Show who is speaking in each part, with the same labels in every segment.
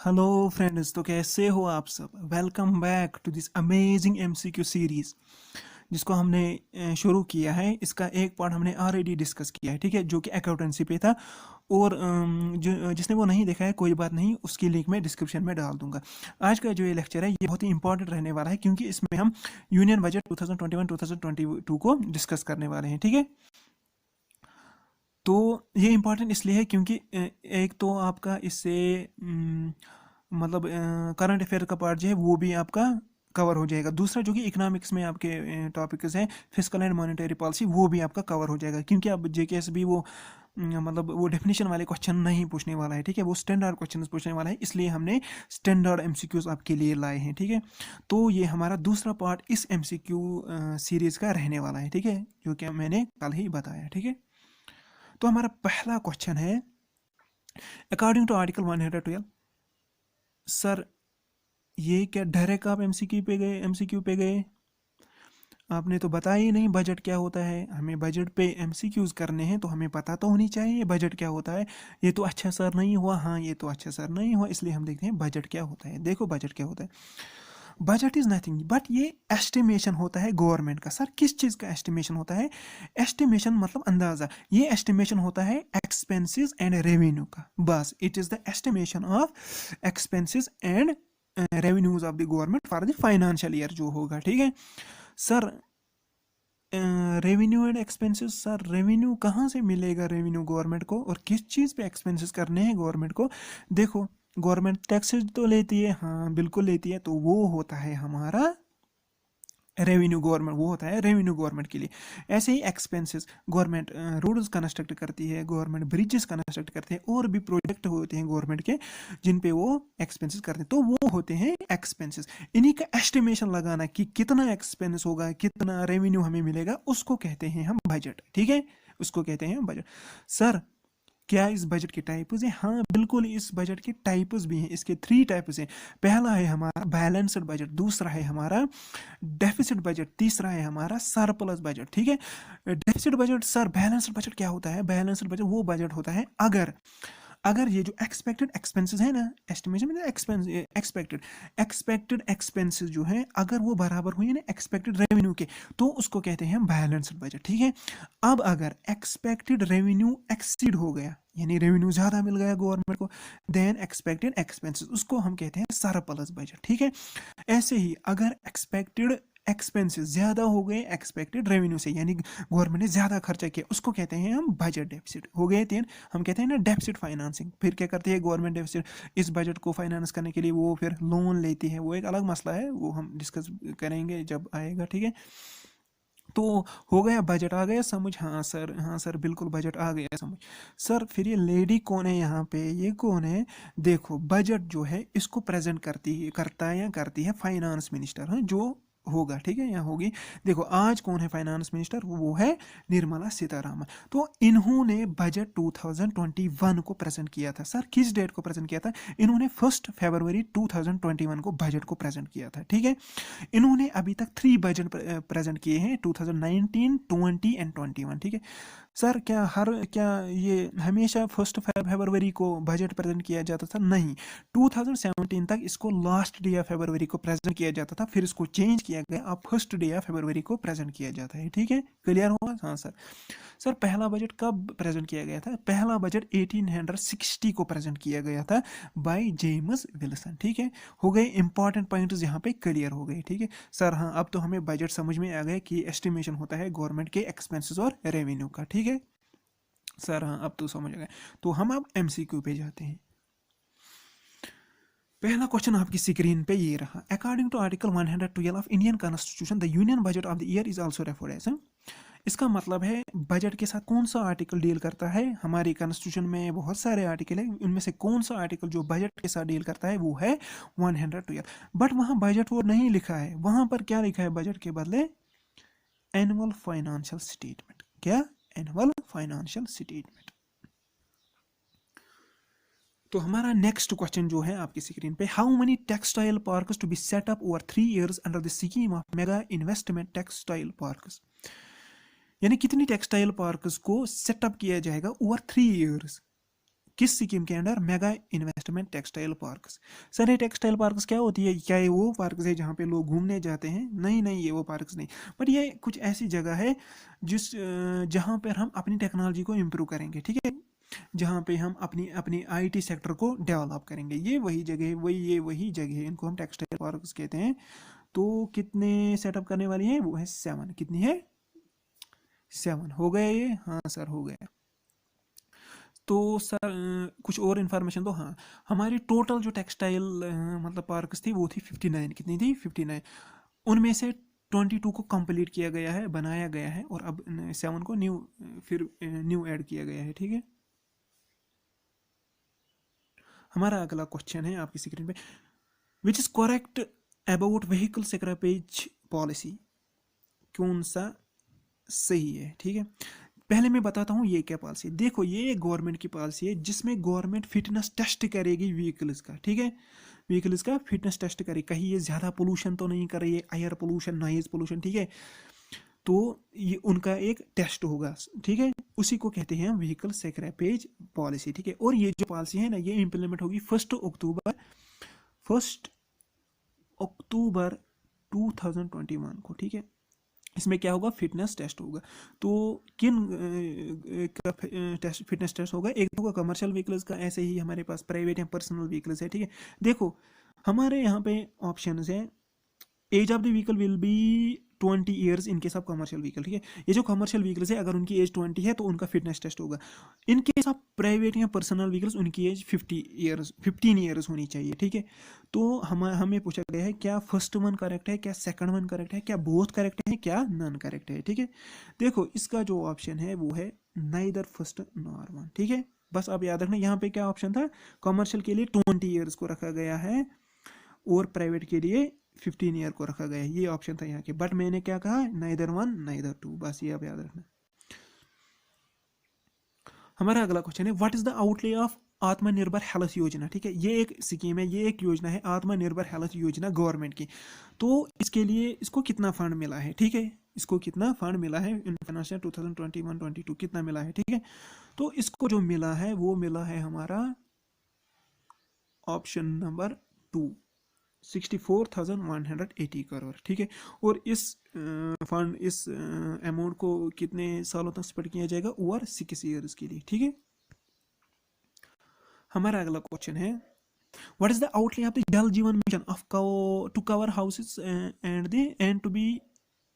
Speaker 1: Hello friends, तो कैसे हो आप सब। Welcome back to this amazing MCQ series जिसको हमने शुरू किया है। इसका एक पार्ट हमने ऑलरेडी डिस्कस किया है, ठीक है, जो कि अकाउंटेंसी पे था। और जिसने वो नहीं देखा है कोई बात नहीं, उसकी लिंक मैं डिस्क्रिप्शन में डाल दूंगा। आज का जो ये लेक्चर है ये बहुत ही इंपॉर्टेंट रहने वाला है, क्योंकि इसमें हम यूनियन बजट 2021-2022 को डिस्कस करने वाले हैं, ठीक है। तो ये इम्पॉर्टेंट इसलिए है क्योंकि एक तो आपका इससे मतलब करंट अफेयर का पार्ट जो है वो भी आपका कवर हो जाएगा। दूसरा जो कि इकोनॉमिक्स में आपके टॉपिक्स हैं, फिस्कल एंड मॉनेटरी पॉलिसी, वो भी आपका कवर हो जाएगा, क्योंकि अब जेकेएस भी वो मतलब वो डेफिनेशन वाले क्वेश्चन नहीं पूछने वाला है, ठीक है, वो स्टैंडर्ड क्वेश्चन पूछने वाला है। इसलिए हमने स्टैंडर्ड एमसीक्यूज आपके लिए लाए हैं, ठीक है। तो ये हमारा दूसरा पार्ट इस एमसीक्यू सीरीज का रहने वाला है, ठीक है, जो कि मैंने कल ही बताया, ठीक है। तो हमारा पहला क्वेश्चन है, अकॉर्डिंग टू आर्टिकल 112, सर ये क्या डायरेक्ट आप एमसीक्यू पे गए। आपने तो बताया ही नहीं बजट क्या होता है। हमें बजट पे एमसीक्यूज करने हैं तो हमें पता तो होनी चाहिए बजट क्या होता है। ये तो अच्छा सर नहीं हुआ, हाँ ये तो अच्छा सर नहीं हुआ, इसलिए हम देखते हैं बजट क्या होता है। देखो बजट क्या होता है। बजट इज नथिंग बट ये एस्टिमेशन होता है गवर्नमेंट का। सर किस चीज़ का एस्टिमेशन होता है। एस्टिमेशन मतलब अंदाज़ा। ये एस्टिमेशन होता है एक्सपेंसेस एंड रेवेन्यू का। बस it is the estimation of expenses and revenues of the government for the financial year जो होगा, ठीक है। Sir revenue and expenses, sir revenue कहाँ से मिलेगा रेवेन्यू गवर्नमेंट को, और किस चीज़ पे एक्सपेंसेस करने हैं गवर्नमेंट को। देखो गवर्नमेंट टैक्सेस तो लेती है, हाँ बिल्कुल लेती है, तो वो होता है हमारा रेवेन्यू गवर्नमेंट, वो होता है रेवेन्यू गवर्नमेंट के लिए। ऐसे ही एक्सपेंसेस गवर्नमेंट रोड्स कंस्ट्रक्ट करती है, गवर्नमेंट ब्रिजेस कंस्ट्रक्ट करते हैं, और भी प्रोजेक्ट होते हैं गवर्नमेंट के जिन पे वो एक्सपेंसेस करते हैं, तो वो होते हैं एक्सपेंसेस। इन्हीं का एस्टिमेशन लगाना कि कितना एक्सपेंस होगा, कितना रेवेन्यू हमें मिलेगा, उसको कहते हैं हम बजट, ठीक है, उसको कहते हैं बजट। सर क्या इस बजट के टाइप्स हैं। हाँ बिल्कुल, इस बजट के टाइप्स भी हैं। इसके 3 टाइप्स हैं। पहला है हमारा बैलेंस्ड बजट, दूसरा है हमारा डेफिसिट बजट, तीसरा है हमारा सरप्लस बजट, ठीक है। Deficit budget, sir balanced budget क्या होता है। बैलेंस्ड बजट वो बजट होता है अगर अगर ये जो एक्सपेक्टेड एक्सपेंसेस है ना, एस्टिमेशन में एक्सपेंस एक्सपेक्टेड एक्सपेंसेस जो है अगर वो बराबर हुए ना एक्सपेक्टेड रेवेन्यू के, तो उसको कहते हैं बैलेंस्ड बजट, ठीक है। अब अगर एक्सपेक्टेड रेवेन्यू एक्सीड हो गया, यानी रेवेन्यू ज़्यादा मिल गया गवर्नमेंट को, देन एक्सपेक्टेड एक्सपेंसेस, उसको हम कहते हैं सरप्लस बजट, ठीक है। ऐसे ही अगर एक्सपेक्टेड एक्सपेंसेस ज़्यादा हो गए एक्सपेक्टेड रेवेन्यू से, यानी गवर्नमेंट ने ज़्यादा खर्चा किया, उसको कहते हैं हम बजट डेफिसिट। हो गए 3, हम कहते हैं ना डेफिसिट फाइनेंसिंग। फिर क्या करती है गवर्नमेंट डेफिसिट, इस बजट को फाइनेंस करने के लिए वो फिर लोन लेती है, वो एक अलग मसला है, वो हम डिस्कस करेंगे जब आएगा, ठीक है। तो हो गया, बजट आ गया समझ। हाँ सर, हाँ सर बिल्कुल बजट आ गया समझ। सर फिर ये लेडी कौन है यहाँ पे, ये कौन है। देखो बजट जो है इसको प्रेजेंट करता है या करती है फाइनेंस मिनिस्टर, हाँ जो होगा, ठीक है, यहाँ होगी। देखो आज कौन है फाइनेंस मिनिस्टर, वो है निर्मला सीतारामन। तो इन्होंने बजट 2021 को प्रेजेंट किया था। सर किस डेट को प्रेजेंट किया था। इन्होंने 1 फरवरी 2021 को बजट को प्रेजेंट किया था, ठीक है। इन्होंने अभी तक 3 बजट प्रेजेंट किए हैं, 2019, 20 एंड 21, ठीक है। सर क्या ये हमेशा 1 फरवरी को बजट प्रेजेंट किया जाता था, नहीं। 2017 तक इसको लास्ट डे ऑफ फरवरी को प्रेजेंट किया जाता था, फिर इसको चेंज किया गया, अब फर्स्ट डे ऑफ फरवरी को प्रेजेंट किया जाता है, ठीक है। क्लियर हुआ। हाँ सर। सर पहला बजट कब प्रेजेंट किया गया था। पहला बजट 1860 को प्रेजेंट किया गया था बाय जेम्स विल्सन, ठीक है। हो गए इंपॉर्टेंट पॉइंट्स यहाँ पे क्लियर हो गए, ठीक है। सर हाँ अब तो हमें बजट समझ में आ गया कि एस्टिमेशन होता है गवर्नमेंट के एक्सपेंसेस और रेवेन्यू का, ठीक है। सर हाँ अब तो समझ गए। तो हम अब एमसीक्यू पे जाते हैं। पहला क्वेश्चन आपकी स्क्रीन पे ये रहा। According to article 112 of Indian constitution the union budget of the year is also referred as. इसका मतलब है बजट के साथ कौन सा आर्टिकल डील करता है। हमारी कॉन्स्टिट्यूशन में बहुत सारे आर्टिकल है, उनमें से कौन सा आर्टिकल जो बजट के साथ डील करता है वो है 112। बट वहाँ बजट वो नहीं लिखा है, वहाँ पर क्या लिखा है बजट के बदले, एनुअल फाइनेंशियल स्टेटमेंट। क्या, एनुअल फाइनेंशियल स्टेटमेंट। तो हमारा नेक्स्ट क्वेश्चन जो है आपकी स्क्रीन पे, how many textile parks to be set up over 3 years under the scheme of mega investment textile parks. यानी कितनी टेक्सटाइल पार्क्स को सेटअप किया जाएगा ओवर 3 इयर्स, किस स्कीम के under? Mega investment textile parks. Sir ये textile parks क्या होती है? क्या ये वो पार्क्स है जहाँ पे लोग घूमने जाते हैं? नहीं नहीं, ये वो पार्क्स नहीं, बट ये कुछ ऐसी जगह है जहाँ पर हम अपनी टेक्नोलॉजी को इम्प्रूव करेंगे, ठीक है, जहाँ पे हम अपनी अपनी आईटी सेक्टर को डेवलप करेंगे। ये वही जगह है, वही जगह है, इनको हम टेक्सटाइल पार्क्स कहते हैं। तो कितने सेटअप करने वाली है? वो है 7। कितनी है? 7 हो गए ये? हाँ सर हो गया। तो सर कुछ और इन्फॉर्मेशन दो। हाँ, हमारी टोटल जो टेक्सटाइल मतलब पार्क्स थी वो थी 59। कितनी थी? 59। उनमें से 22 को कंप्लीट किया गया है, बनाया गया है, और अब 7 को फिर न्यू ऐड किया गया है, ठीक है। हमारा अगला क्वेश्चन है आपकी स्क्रीन पे, which is correct about vehicle scrappage policy? कौन सा सही है? ठीक है, पहले मैं बताता हूँ ये क्या पॉलिसी। देखो ये गवर्नमेंट की पॉलिसी है जिसमें गवर्नमेंट फिटनेस टेस्ट करेगी व्हीकल्स का, ठीक है, व्हीकल्स का फिटनेस टेस्ट करेगी, कहीं ये ज़्यादा पोल्यूशन तो नहीं कर रही है, एयर पोल्यूशन, नॉइज पोल्यूशन, ठीक है। तो ये उनका एक टेस्ट होगा, ठीक है, उसी को कहते हैं व्हीकल स्क्रैपेज पॉलिसी, ठीक है। और ये जो पॉलिसी है ना, ये इम्प्लीमेंट होगी 1 अक्टूबर 2021 को, ठीक है। इसमें क्या होगा? फिटनेस टेस्ट होगा। तो किन का फिटनेस टेस्ट होगा? एक तो होगा कमर्शियल व्हीकल्स का, ऐसे ही हमारे पास प्राइवेट या पर्सनल व्हीकल्स है, ठीक है। देखो हमारे यहाँ पे ऑप्शंस है, age of the vehicle will be 20 years in case of commercial vehicle, ठीक है। ये जो कमर्शियल व्हीकल्स है अगर उनकी एज 20 है तो उनका फिटनेस टेस्ट होगा। इन केस ऑफ प्राइवेट या पर्सनल व्हीकल्स उनकी एज 15 ईयर्स होनी चाहिए, ठीक है। तो हमें पूछा गया है क्या फर्स्ट वन करेक्ट है, क्या सेकंड वन करेक्ट है, क्या बोथ करेक्ट है, क्या नॉन करेक्ट है, ठीक है। देखो इसका जो ऑप्शन है वो है नाइदर फर्स्ट नॉर वन, ठीक है। बस आप याद रखना यहाँ पे क्या ऑप्शन था, कमर्शियल के लिए 20 ईयर्स को रखा गया है और प्राइवेट के लिए 15 ईयर को रखा गया है, ये ऑप्शन था यहाँ के। बट मैंने क्या कहा? नाइदर वन नाइदर टू, बस ये आप याद रखना। हमारा अगला क्वेश्चन है, what is the outlay of आत्मनिर्भर हेल्थ योजना, ठीक है। ये एक स्कीम है, ये एक योजना है, आत्मनिर्भर हेल्थ योजना गवर्नमेंट की। तो इसके लिए इसको कितना फंड मिला है, ठीक है, इसको कितना फंड मिला है इन फाइनेंशियल 2021-22 कितना मिला है, ठीक है। तो इसको जो मिला है वो मिला है हमारा ऑप्शन नंबर 2, 64,180 करोड़, ठीक है। और इस फंड इस अमाउंट को कितने सालों तक स्प्रेड किया जाएगा? ओवर 6 ईयर्स के लिए, ठीक है। हमारा अगला क्वेश्चन है, what is the outlay of the Jal Jeevan mission of to cover houses and to be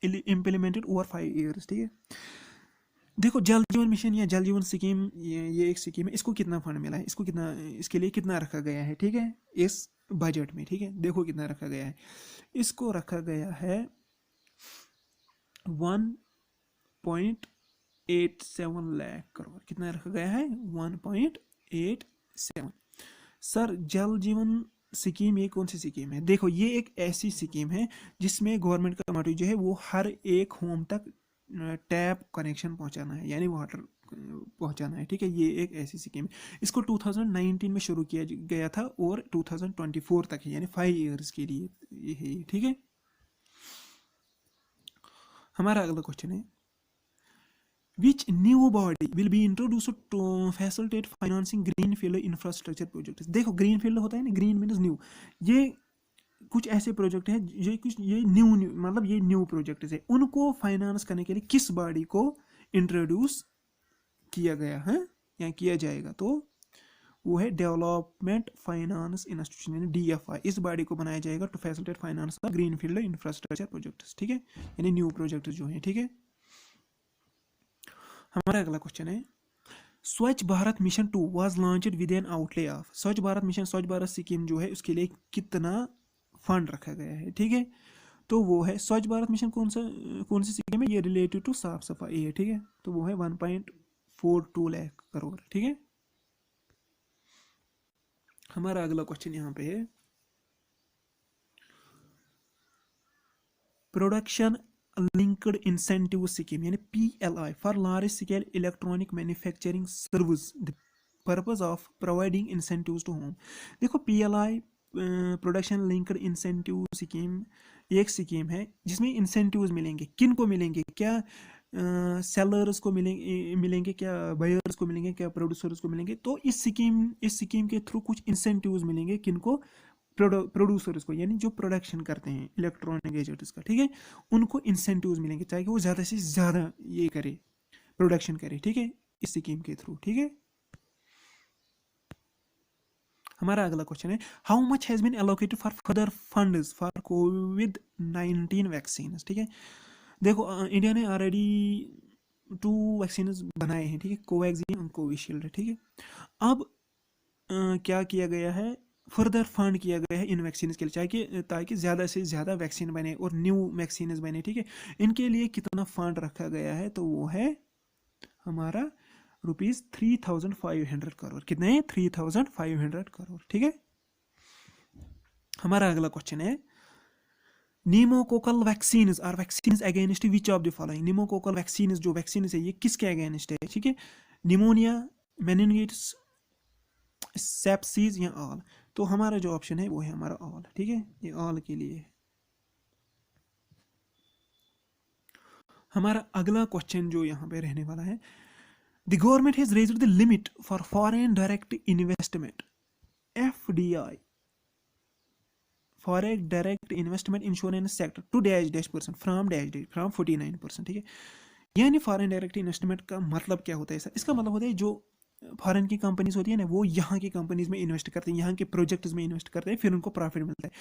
Speaker 1: implemented over 5 years, ठीक है। देखो जल जीवन मिशन या जल जीवन स्कीम, ये एक स्कीम है, इसको कितना फंड मिला है, इसको कितना, इसके लिए कितना रखा गया है, ठीक है, इस बजट में, ठीक है। देखो कितना रखा गया है, इसको रखा गया है 1.87 लाख करोड़। कितना रखा गया है? 1.87। सर जल जीवन स्कीम ये कौन सी स्कीम है? देखो ये एक ऐसी स्कीम है जिसमें गवर्नमेंट का मोटिव जो है वो हर एक होम तक टैप कनेक्शन पहुंचाना है, यानी वाटर पहुंचाना है, ठीक है। ये एक ऐसी स्कीम है, इसको 2019 में शुरू किया गया था और 2024 तक है, यानी 5 ईयर्स के लिए ये है, ठीक है। हमारा अगला क्वेश्चन है, which new body will be introduced to facilitate financing greenfield infrastructure projects? देखो greenfield होता है ना, green means new, ये कुछ ऐसे प्रोजेक्ट हैं, ये न्यू मतलब ये न्यू प्रोजेक्ट है, उनको फाइनेंस करने के लिए किस बॉडी को इंट्रोड्यूस किया गया है या किया जाएगा? तो वो है डेवलपमेंट फाइनेंस इंस्टीट्यूशन, यानी DFI। इस बॉडी को बनाया जाएगा to facilitate finance of greenfield infrastructure projects, ठीक है, यानी न्यू प्रोजेक्ट जो हैं, ठीक है। हमारा अगला क्वेश्चन है, स्वच्छ Bharat mission 2 was launched with N outlay of, स्वच्छ भारत मिशन, स्वच्छ भारत स्कीम जो है उसके लिए कितना फंड रखा गया है, ठीक है। तो वो है स्वच्छ भारत मिशन कौन सी स्कीम है? ये रिलेटेड टू साफ सफाई है, ठीक है। तो वो है 1.42 लाख करोड़, ठीक है। हमारा अगला क्वेश्चन यहाँ पे है, प्रोडक्शन लिंक्ड इंसेंटिव स्कीम यानी PLI for large scale electronic manufacturing service, the purpose of providing incentives to home. देखो PLI production linked incentive scheme एक स्कीम है जिसमें इंसेंटिव्स मिलेंगे, किन को मिलेंगे? क्या सेलर्स को मिलेंगे क्या, बायर्स को मिलेंगे क्या, प्रोड्यूसर्स को मिलेंगे। तो इस स्कीम के थ्रू कुछ इंसेंटिव्स मिलेंगे किनको, प्रोड्यूसर्स को, यानी जो प्रोडक्शन करते हैं इलेक्ट्रॉनिक गैजेट्स का, ठीक है, उनको इंसेंटिव्स मिलेंगे ताकि वो ज़्यादा से ज़्यादा ये करे, प्रोडक्शन करे, ठीक है, इस स्कीम के थ्रू, ठीक है। हमारा अगला क्वेश्चन है, how much has been allocated for further funds for कोविड-19 वैक्सीन, ठीक है। देखो इंडिया ने ऑलरेडी 2 वैक्सीन बनाए हैं, ठीक है, कोवैक्सीन और कोविशील्ड, ठीक है। अब क्या किया गया है, फर्दर फंड किया गया है इन वैक्सीन के लिए, ताकि ज़्यादा से ज़्यादा वैक्सीन बने और न्यू वैक्सीन बने, ठीक है। इनके लिए कितना फंड रखा गया है, तो वो है हमारा ₹3,500 करोड़। कितने हैं? 3,500 करोड़, ठीक है। हमारा अगला क्वेश्चन है, pneumococcal vaccine are vaccine against which of the following. Pneumococcal vaccine जो वैक्सीन है ये किसके अगेंस्ट है, ठीक है, निमोनिया, मेनिनजाइटिस, सेप्सिस या ऑल। तो हमारा जो ऑप्शन है वो है हमारा ऑल, ठीक है, ये ऑल के लिए। हमारा अगला क्वेश्चन जो यहाँ पे रहने वाला है, the government has raised the limit for foreign direct investment, FDI, foreign direct investment insurance sector to -% from from 49%, ठीक है। यानी फॉरेन डायरेक्ट इन्वेस्टमेंट का मतलब क्या होता है सर? इसका मतलब होता है जो फॉरेन की कंपनीज होती है ना, वो यहाँ की कंपनीज में इन्वेस्ट करते हैं, यहाँ के प्रोजेक्ट्स में इन्वेस्ट करते हैं, फिर उनको प्रॉफिट मिलता है।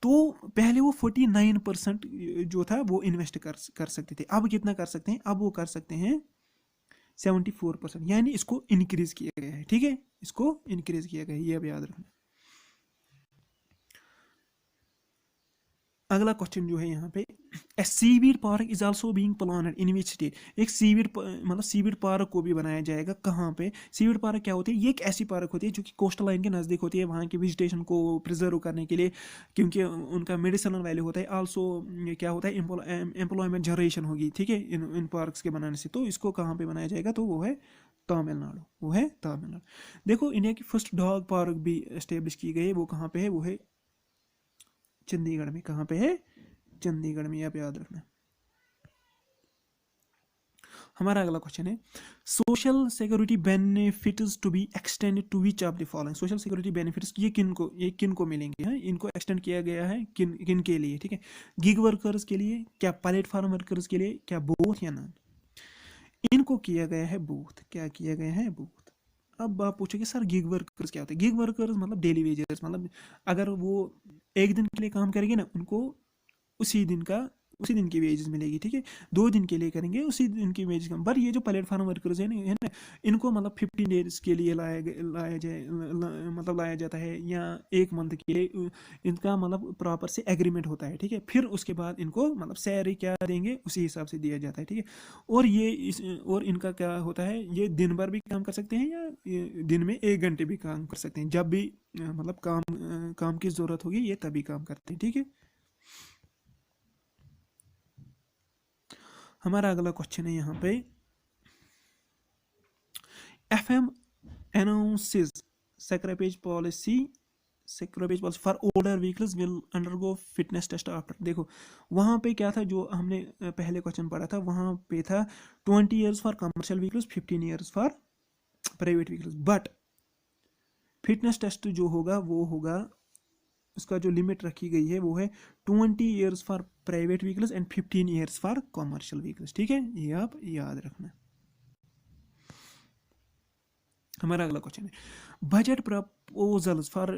Speaker 1: तो पहले वो 49% जो था वो इन्वेस्ट कर सकते थे, अब कितना कर सकते हैं, अब वो कर सकते हैं 74%, यानी इसको इंक्रीज किया गया है, ठीक है, इसको इंक्रीज किया गया है, ये अब याद रखना। अगला क्वेश्चन जो है यहाँ पे, a seaweed park is also being planned in which state. एक सीवीड पार्क को भी बनाया जाएगा, कहाँ पे? सीवीड पार्क क्या होती है? ये एक ऐसी पार्क होती है जो कि कोस्टल लाइन के नज़दीक होती है, वहाँ की वेजिटेशन को प्रिजर्व करने के लिए, क्योंकि उनका मेडिसिनल वैल्यू होता है। आल्सो क्या होता है, एम्प्लॉयमेंट जनरेशन होगी, ठीक है, इन पार्क्स के बनाने से। तो इसको कहाँ पे बनाया जाएगा, तो वो है तमिलनाडु, वो है तमिलनाडु। देखो इंडिया की फर्स्ट डॉग पार्क भी एस्टेब्लिश की गई है, वो कहाँ पे है, वो है चंडीगढ़ में। कहाँ पे है? चंडीगढ़ में, आप याद रखना। हमारा अगला क्वेश्चन है, social security benefits to be extended to which of the following. Social security benefits ये किन को मिलेंगे, हैं, इनको एक्सटेंड किया गया है किन किन के लिए, ठीक है, गिग वर्कर्स के लिए, क्या प्लेटफॉर्म वर्कर्स के लिए, क्या बोथ या नॉन? इनको किया गया है बोथ। क्या किया गया है? बोथ। अब आप पूछोगे सर गिग वर्कर्स क्या होते हैं? गिग वर्कर्स मतलब डेली वेजर्स, मतलब अगर वो एक दिन के लिए काम करेंगे ना, उनको उसी दिन की वेजेस मिलेगी, ठीक है। 2 दिन के लिए करेंगे, उसी दिन की वेजेस कम। पर ये जो प्लेटफॉर्म वर्कर्स है ना, इनको मतलब 15 डेज के लिए लाया जाता है, या 1 मंथ के लिए इनका मतलब प्रॉपर से एग्रीमेंट होता है, ठीक है। फिर उसके बाद इनको मतलब सैलरी क्या देंगे उसी हिसाब से दिया जाता है, ठीक है। और इनका क्या होता है, ये दिन भर भी काम कर सकते हैं, या दिन में 1 घंटे भी काम कर सकते हैं, जब भी मतलब काम की ज़रूरत होगी ये तभी काम करते हैं, ठीक है। हमारा अगला क्वेश्चन है यहाँ पे, FM announces scrappage policy for older vehicles will undergo fitness test after. देखो वहाँ पे क्या था, जो हमने पहले क्वेश्चन पढ़ा था, वहाँ पे था 20 years for commercial vehicles, 15 years for private vehicles. But fitness test जो होगा वो होगा, उसका जो लिमिट रखी गई है वो है 20 years for private vehicles and 15 years for commercial vehicles, ठीक है, ये आप याद रखना। हमारा अगला क्वेश्चन है, बजट प्रपोजल्स फॉर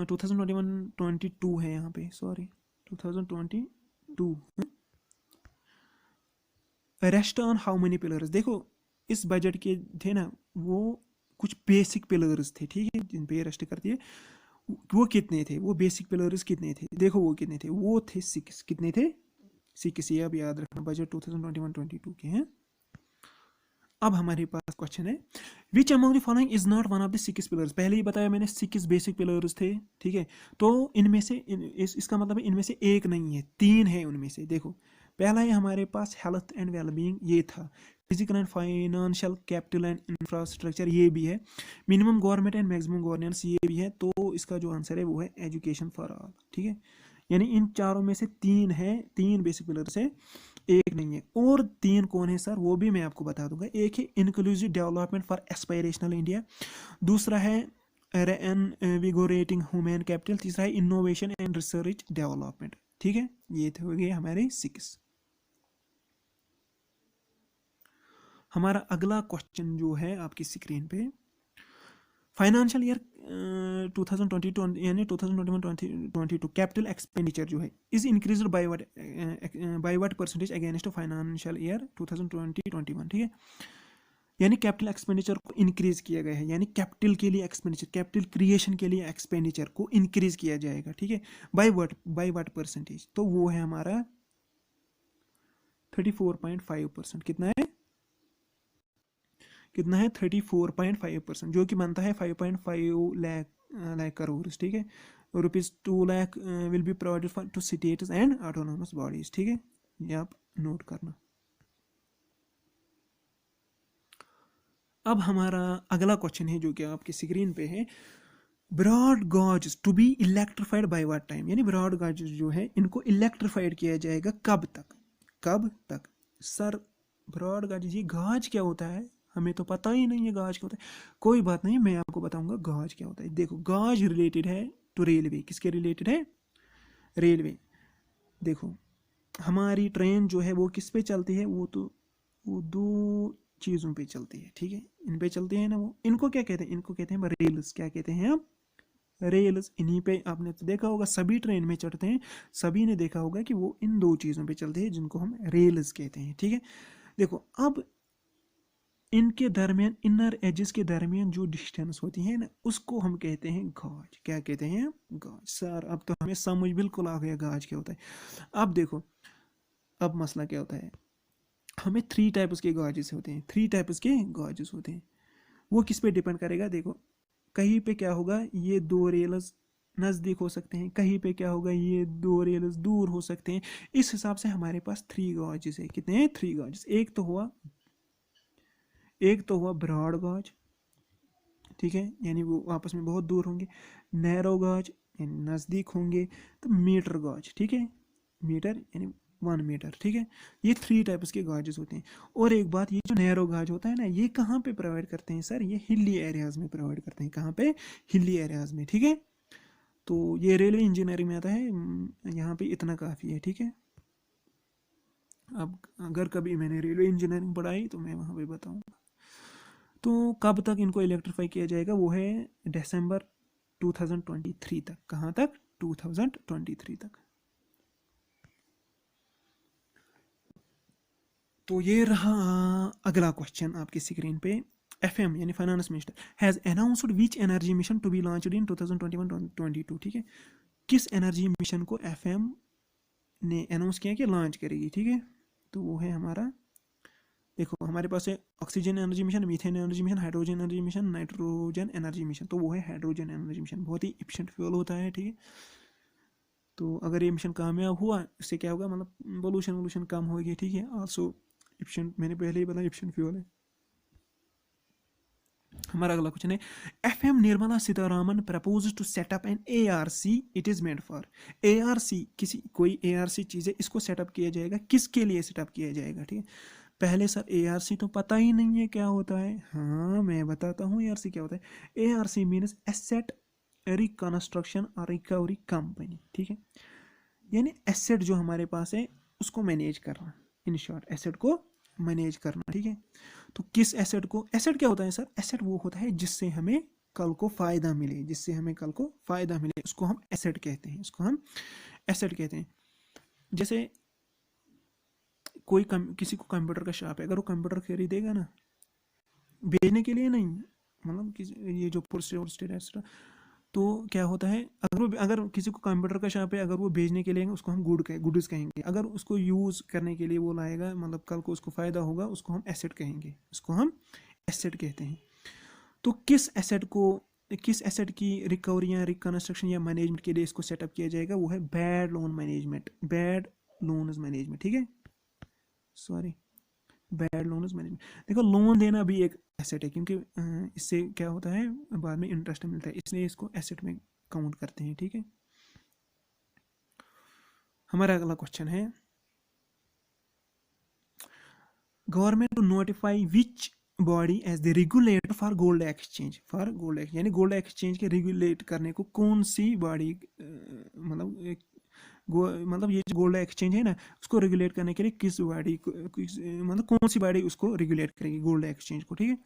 Speaker 1: 2021-22 है यहाँ पे, sorry 2022, rest on how many pillars. देखो इस बजट के थे ना, वो कुछ बेसिक पिलर्स थे, ठीक है, जिन पे रेस्ट करती है। वो कितने थे, वो बेसिक पिलर्स कितने थे? देखो वो कितने थे, वो थे 6। कितने थे? 6, ये अब याद रखना, बजट 2021-22 के हैं। अब हमारे पास क्वेश्चन है, which among the following is not one of the 6 pillars. पहले ही बताया मैंने 6 बेसिक पिलर्स थे, ठीक है। तो इनमें से इसका मतलब है इनमें से एक नहीं है, 3 है उनमें से। देखो पहला है हमारे पास हेल्थ एंड वेलबींग, ये था। Physical and financial capital and infrastructure, ये भी है। Minimum government and maximum governance, ये भी है। तो इसका जो आंसर है वो है एजुकेशन फॉर ऑल, ठीक है। यानी इन चारों में से 3 है, 3 बेसिक पिलर्स है। एक नहीं है, और तीन कौन है सर, वो भी मैं आपको बता दूंगा। एक है inclusive development for aspirational India, दूसरा है रेनविगोरेटिंग ह्यूमन कैपिटल, तीसरा है इनोवेशन एंड रिसर्च डेवलपमेंट। ठीक है, ये थे हो गए हमारे 6। हमारा अगला क्वेश्चन जो है आपकी स्क्रीन पे, फाइनेंशियल ईयर 2020 यानी 2021-22 कैपिटल एक्सपेंडिचर जो है is increased by what percentage against financial year 2020-21। ठीक है, यानी कैपिटल एक्सपेंडिचर को इंक्रीज किया गया है, यानी कैपिटल के लिए एक्सपेंडिचर, कैपिटल क्रिएशन के लिए एक्सपेंडिचर को इंक्रीज किया जाएगा। ठीक है, बाय व्हाट परसेंटेज, तो वो है हमारा 34.5%। कितना है, कितना है 34.5%, जो कि बनता है 5.5 लाख करोड़। ठीक है, rupees 2 lakh will be provided for to states and autonomous bodies. ठीक है, ये आप नोट करना। अब हमारा अगला क्वेश्चन है जो कि आपकी स्क्रीन पे है, broad gauge to be electrified by what time, यानी ब्रॉड गॉज जो है इनको इलेक्ट्रिफाइड किया जाएगा कब तक, कब तक। सर ब्रॉड गॉज, ये गाज क्या होता है, हमें तो पता ही नहीं है गाज क्या होता है। कोई बात नहीं, मैं आपको बताऊंगा गाज क्या होता है। देखो, गाज रिलेटेड है टू रेलवे, किसके रिलेटेड है, रेलवे। देखो, हमारी ट्रेन जो है वो किस पे चलती है, वो तो वो दो चीज़ों पे चलती है। ठीक है, इन पे चलते हैं ना, वो इनको क्या कहते हैं, इनको कहते हैं रेल्स। क्या कहते हैं हम, रेल्स। इन्हीं पे आपने तो देखा होगा, सभी ट्रेन में चढ़ते हैं, सभी ने देखा होगा कि वो इन दो चीज़ों पे चलते हैं जिनको हम रेल्स कहते हैं। ठीक है, देखो अब इनके दरमियान, इनर एजेस के दरमियान जो डिस्टेंस होती है ना, उसको हम कहते हैं गॉज। क्या कहते हैं, गॉज। सर अब तो हमें समझ बिल्कुल आ गया गाज क्या होता है। अब देखो, अब मसला क्या होता है, हमें 3 टाइप्स के गॉजेस होते हैं, 3 टाइप्स के गॉजेस होते हैं। वो किस पे डिपेंड करेगा, देखो कहीं पे क्या होगा, ये दो रेल्स नज़दीक हो सकते हैं, कहीं पे क्या होगा, ये दो रेल्स दूर हो सकते हैं। इस हिसाब से हमारे पास 3 गॉजेस है। कितने हैं, 3 गॉजेस। एक तो हुआ ब्रॉड गॉज। ठीक है, यानी वो आपस में बहुत दूर होंगे। नैरो गॉज यानी नज़दीक होंगे। तो मीटर गॉज, ठीक है, मीटर यानी 1 मीटर। ठीक है, ये 3 टाइप्स के गॉजेस होते हैं। और एक बात, ये जो नैरो गॉज होता है ना, ये कहाँ पे प्रोवाइड करते हैं सर, ये हिली एरियाज में प्रोवाइड करते हैं। कहाँ पे, हिली एरियाज में। ठीक है, तो ये रेलवे इंजीनियरिंग में आता है, यहाँ पे इतना काफ़ी है। ठीक है, अब अगर कभी मैंने रेलवे इंजीनियरिंग पढ़ाई तो मैं वहाँ पे बताऊँगा। तो कब तक इनको इलेक्ट्रीफाई किया जाएगा, वो है दिसंबर 2023 तक। कहाँ तक, 2023 तक। तो ये रहा अगला क्वेश्चन आपकी स्क्रीन पे। एफएम यानी finance minister has announced which energy mission to be launched in 2021-22। ठीक है, किस एनर्जी मिशन को एफएम ने अनाउंस किया कि लॉन्च करेगी। ठीक है, तो वो है हमारा, देखो हमारे पास है oxygen energy mission, methane energy mission, hydrogen energy mission, nitrogen energy mission. तो वो है हाइड्रोजन एनर्जी मिशन, बहुत ही इफिशिएंट फ्यूल होता है। ठीक है, तो अगर ये मिशन कामयाब हुआ, इससे क्या होगा, मतलब पोल्यूशन वोल्यूशन कम होगी। ठीक है, आल्सो इफिशिएंट, मैंने पहले ही बताया इफिशिएंट फ्यूल है। हमारा अगला क्वेश्चन है, FM Nirmala Sitharaman propose to setup an ARC it is made for. ARC किसी कोई एआरसी चीज़ है, इसको सेटअप किया जाएगा, किसके लिए सेटअप किया जाएगा। ठीक है, पहले सर एआरसी तो पता ही नहीं है क्या होता है। हाँ मैं बताता हूँ एआरसी क्या होता है। एआरसी मीन्स एसेट रिकंस्ट्रक्शन और रिकवरी कंपनी। ठीक है, यानी एसेट जो हमारे पास है उसको मैनेज करना, इन शॉर्ट एसेट को मैनेज करना। ठीक है, तो किस एसेट को, एसेट क्या होता है सर, एसेट वो होता है जिससे हमें कल को फायदा मिले, जिससे हमें कल को फायदा मिले, उसको हम एसेट कहते हैं, उसको हम एसेट कहते हैं। जैसे कोई किसी को कंप्यूटर का शॉप है, अगर वो कंप्यूटर खरीदेगा ना, बेचने के लिए नहीं, मतलब किसी ये जो पोस्टेड एक्स्ट्रा, तो क्या होता है, अगर किसी को कंप्यूटर का शॉप है, अगर वो बेचने के लिए, उसको हम गुड्स कहेंगे। अगर उसको यूज़ करने के लिए वो लाएगा, मतलब कल को उसको फ़ायदा होगा, उसको हम एसेट कहेंगे, उसको हम एसेट कहते हैं। तो किस एसेट की रिकवरी या रिकंस्ट्रक्शन या मैनेजमेंट के लिए इसको सेटअप किया जाएगा, वो है bad loan management, bad loans management. ठीक है, सॉरी, बैड लोन्स मैनेजमेंट। देखो लोन देना भी एक एसेट है, क्योंकि इससे क्या होता है, बाद में इंटरेस्ट मिलता है, इसलिए इसको एसेट में काउंट करते हैं। ठीक है, हमारा अगला क्वेश्चन है, government to notify which body as the regulator for gold exchange, यानी गोल्ड एक्सचेंज के रेगुलेट करने को कौन सी बॉडी, मतलब ये जो गोल्ड एक्सचेंज है ना, उसको रेगुलेट करने के लिए किस बॉडी को, मतलब कौन सी बॉडी उसको रेगुलेट करेगी गोल्ड एक्सचेंज को, ठीक है।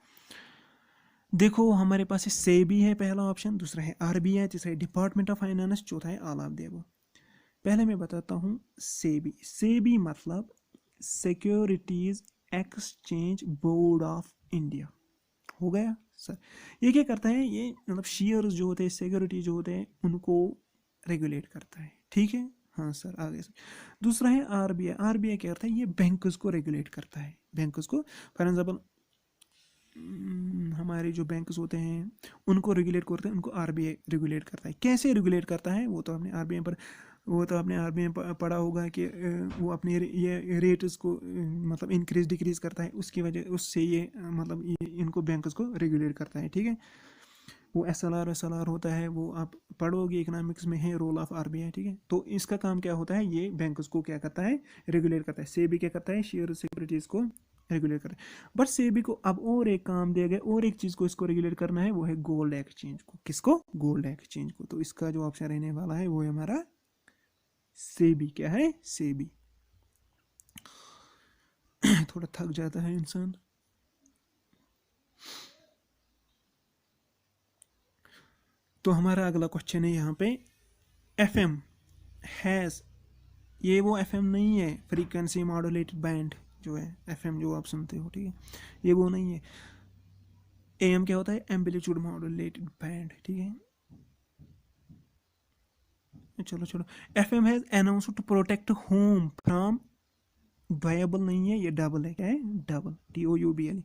Speaker 1: देखो हमारे पास है सेबी है पहला ऑप्शन, दूसरा है आरबीआई, तीसरा है डिपार्टमेंट ऑफ फाइनेंस, चौथा है आल ऑफ द अबव। पहले मैं बताता हूँ सेबी। सेबी मतलब securities exchange board of India, हो गया सर। ये क्या करता है, ये मतलब शेयर्स जो होते हैं, सिक्योरिटी जो होते हैं, उनको रेगुलेट करता है, ठीक है। हाँ सर, आगे सर। दूसरा है आरबीआई। आरबीआई क्या करता है, ये बैंक्स को रेगुलेट करता है, बैंक्स को, फॉर एग्जाम्पल हमारे जो बैंक्स होते हैं उनको रेगुलेट करते हैं, उनको आरबीआई रेगुलेट करता है। कैसे रेगुलेट करता है वो तो आपने आरबीआई पर, वो तो आपने आरबीआई पढ़ा होगा कि वो अपने ये रेट्स को मतलब इंक्रीज डिक्रीज करता है, उसकी वजह उससे ये मतलब ये इनको बैंक्स को रेगुलेट करता है, ठीक है। वो एसएलआर होता है, वो आप पढ़ोगे इकोनॉमिक्स में है, रोल ऑफ आरबीआई, ठीक है। तो इसका काम क्या होता है, ये बैंक्स को क्या करता है, रेगुलेट करता है। सेबी क्या करता है, शेयर सिक्योरिटीज को रेगुलेट करता है। बट सेबी को अब और एक काम दिया गया, और एक चीज को इसको रेगुलेट करना है, वो है गोल्ड एक्सचेंज को। किसको, गोल्ड एक्सचेंज को। तो इसका जो ऑप्शन रहने वाला है वो है हमारा सेबी। क्या है, सेबी। थोड़ा थक जाता है इंसान। तो हमारा अगला क्वेश्चन है यहाँ पे, एफएम हैज, ये वो एफएम नहीं है फ्रीक्वेंसी मॉड्यूलेटेड बैंड जो है, एफएम जो आप सुनते हो, ठीक है, ये वो नहीं है। एएम क्या होता है, एम्पलीट्यूड मॉड्यूलेटेड बैंड, ठीक है। चलो चलो, FM has announced to protect home from, viable नहीं है ये, डबल है, क्या है, double, DOUBL,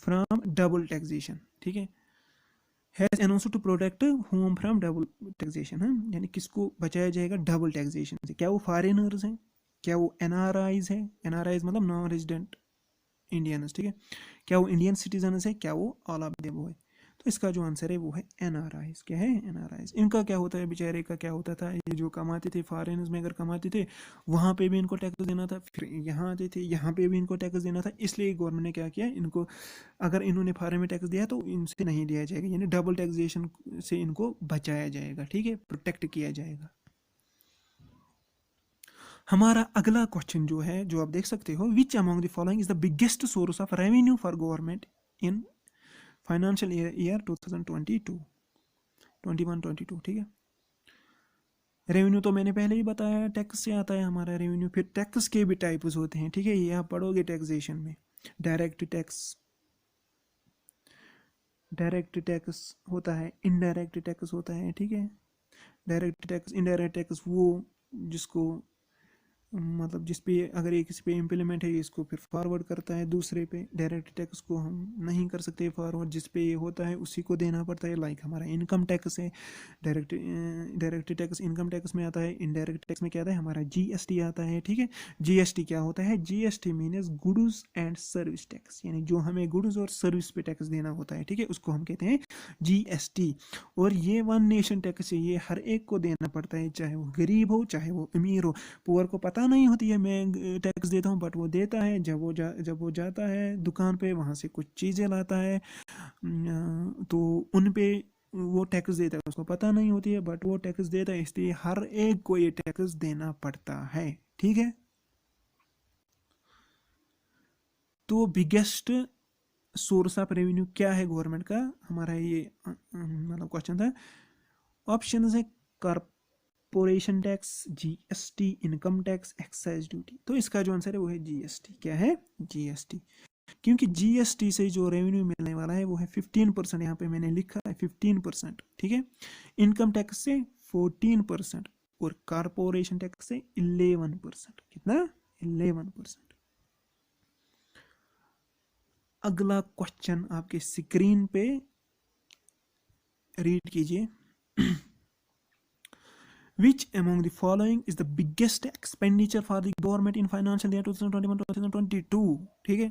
Speaker 1: from double taxation, ठीक है। Has announced to protect home from double taxation, है यानी किसको बचाया जाएगा डबल टैक्सेशन से। क्या वो फॉरेनर्स हैं, क्या वो एनआरआईज है, एनआरआईज मतलब नॉन रेजिडेंट इंडियंस, ठीक है। क्या वो इंडियन सिटीजन है, क्या वो ऑल ऑफ द अबव है। तो इसका जो आंसर है वो है एनआरआईज। क्या है, एनआरआईज। इनका क्या होता है, बेचारे का क्या होता था, ये जो कमाते थे फॉरेनर्स में अगर कमाते थे, वहाँ पे भी इनको टैक्स देना था, फिर यहाँ आते थे यहाँ पे भी इनको टैक्स देना था। इसलिए गवर्नमेंट ने क्या किया, इनको अगर इन्होंने फॉरेन में टैक्स दिया तो इनसे नहीं दिया जाएगा, यानी डबल टैक्सेशन से इनको बचाया जाएगा, ठीक है, प्रोटेक्ट किया जाएगा। हमारा अगला क्वेश्चन जो है, जो आप देख सकते हो, which among the following is the biggest source of revenue for government in financial year 2022 21-22, ठीक है। रेवेन्यू तो मैंने पहले ही बताया, टैक्स से आता है हमारा रेवेन्यू। फिर टैक्स के भी टाइप्स होते हैं, ठीक है, ये आप पढ़ोगे टैक्सेशन में। डायरेक्ट टैक्स होता है, इनडायरेक्ट टैक्स होता है, ठीक है। डायरेक्ट टैक्स, इनडायरेक्ट टैक्स वो जिसको मतलब जिस पे अगर ये किसी पे इम्प्लीमेंट है, इसको फिर फॉरवर्ड करता है दूसरे पे। डायरेक्ट टैक्स को हम नहीं कर सकते फॉरवर्ड, जिस पे ये होता है उसी को देना पड़ता है। लाइक हमारा इनकम टैक्स है, डायरेक्ट टैक्स इनकम टैक्स में आता है। इनडायरेक्ट टैक्स में क्या आता है, हमारा जीएसटी आता है, ठीक है। जीएसटी क्या होता है, GST means goods and service tax, यानी जो हमें गुड्स और सर्विस पे टैक्स देना होता है, ठीक है, उसको हम कहते हैं जीएसटी। और ये वन नेशन टैक्स है, ये हर एक को देना पड़ता है, चाहे वो गरीब हो चाहे वो अमीर हो। पुअर को पता नहीं होती है मैं टैक्स देता हूँ, बट वो देता है। जब वो जाता है दुकान पे, वहाँ से कुछ चीज़ें लाता है, तो उन पे वो टैक्स देता है, उसको पता नहीं होती है बट वो टैक्स देता है। इसलिए हर एक को ये टैक्स देना पड़ता है, ठीक है। तो बिगेस्ट सोर्स ऑफ रेवेन्यू क्या है गवर्नमेंट का, हमारा ये मतलब क्वेश्चन था। ऑप्शन है corporation tax, GST, income tax, excise duty. तो इसका जो आंसर है वो है जीएसटी। क्या है, जीएसटी। क्योंकि जीएसटी से जो रेवेन्यू मिलने वाला है वो है 15%, यहाँ पे मैंने लिखा है 15%, ठीक है। इनकम टैक्स से 14% और कॉरपोरेशन टैक्स से 11%। कितना, 11%। अगला क्वेश्चन आपके स्क्रीन पे रीड कीजिए। Which among the following is the biggest expenditure for the government in financial year 2021-2022? ठीक है,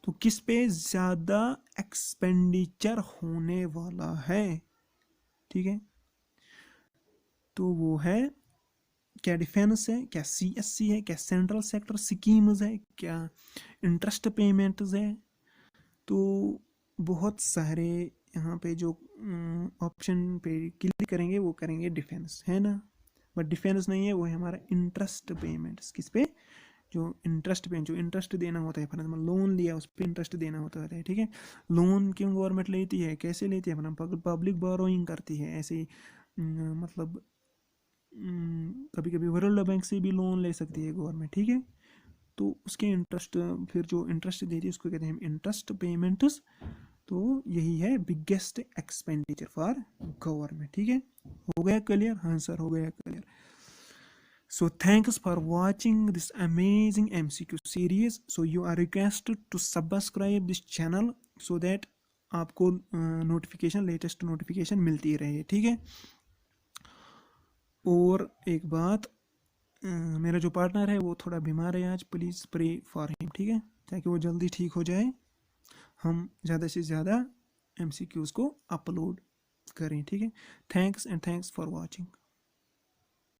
Speaker 1: तो किस पे ज्यादा एक्सपेंडिचर होने वाला है, ठीक है। तो वो है क्या डिफेंस है, क्या CSC है, क्या सेंट्रल सेक्टर स्कीम्स है, क्या इंटरेस्ट पेमेंट्स है। तो बहुत सारे यहाँ पे जो ऑप्शन पे क्लिक करेंगे वो करेंगे डिफेंस, है ना। बट डिफेंस नहीं है, वो है हमारा इंटरेस्ट पेमेंट्स। किस पे? जो इंटरेस्ट पे, जो इंटरेस्ट देना होता है, फॉर एग्जाम्पल लोन लिया उस पर इंटरेस्ट देना होता है, ठीक है। लोन क्यों गवर्नमेंट लेती है, कैसे लेती है, अपना पब्लिक बोरोइंग करती है ऐसे ही, मतलब कभी कभी वर्ल्ड बैंक से भी लोन ले सकती है गवर्नमेंट, ठीक है। तो उसके इंटरेस्ट, फिर जो इंटरेस्ट देती है उसको कहते हैं इंटरेस्ट पेमेंट्स। तो यही है बिगेस्ट एक्सपेंडिचर फॉर गवर्नमेंट, ठीक है। हो गया क्लियर? हाँ सर, हो गया clear. So thanks for watching this amazing MCQ series. So you are requested to subscribe this channel so that आपको नोटिफिकेशन, लेटेस्ट नोटिफिकेशन मिलती रहे, ठीक है। और एक बात, मेरा जो पार्टनर है वो थोड़ा बीमार है आज, प्लीज़ प्रे फॉर हिम, ठीक है, ताकि वो जल्दी ठीक हो जाए, हम ज़्यादा से ज़्यादा MCQs को अपलोड करें, ठीक है। Thanks and thanks for watching.